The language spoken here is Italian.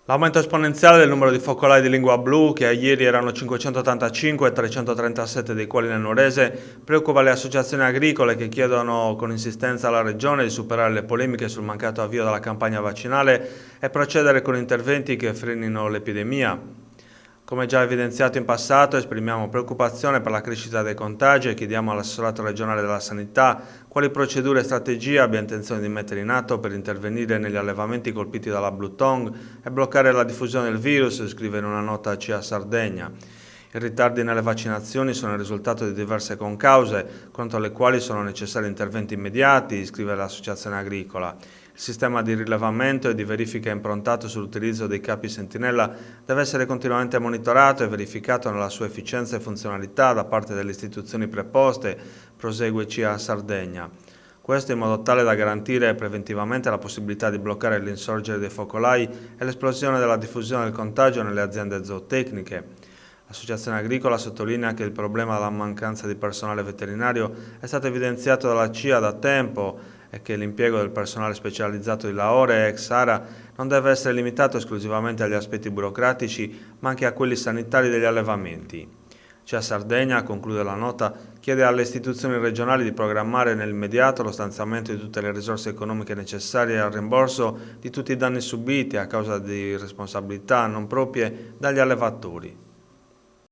L'aumento esponenziale del numero di focolai di lingua blu, che a ieri erano 585 e 337 dei quali nel Nuorese, preoccupa le associazioni agricole che chiedono con insistenza alla Regione di superare le polemiche sul mancato avvio della campagna vaccinale e procedere con interventi che frenino l'epidemia. Come già evidenziato in passato, esprimiamo preoccupazione per la crescita dei contagi e chiediamo all'assessorato regionale della sanità quali procedure e strategie abbia intenzione di mettere in atto per intervenire negli allevamenti colpiti dalla Blue Tongue e bloccare la diffusione del virus, scrive in una nota CIA Sardegna. I ritardi nelle vaccinazioni sono il risultato di diverse concause, contro le quali sono necessari interventi immediati, scrive l'Associazione Agricola. Il sistema di rilevamento e di verifica improntato sull'utilizzo dei capi sentinella deve essere continuamente monitorato e verificato nella sua efficienza e funzionalità da parte delle istituzioni preposte, prosegue CIA Sardegna. Questo in modo tale da garantire preventivamente la possibilità di bloccare l'insorgere dei focolai e l'esplosione della diffusione del contagio nelle aziende zootecniche. L'Associazione Agricola sottolinea che il problema della mancanza di personale veterinario è stato evidenziato dalla CIA da tempo e che l'impiego del personale specializzato di Lahore e ex Sara non deve essere limitato esclusivamente agli aspetti burocratici, ma anche a quelli sanitari degli allevamenti. CIA Sardegna, conclude la nota, chiede alle istituzioni regionali di programmare nell'immediato lo stanziamento di tutte le risorse economiche necessarie al rimborso di tutti i danni subiti a causa di responsabilità non proprie dagli allevatori.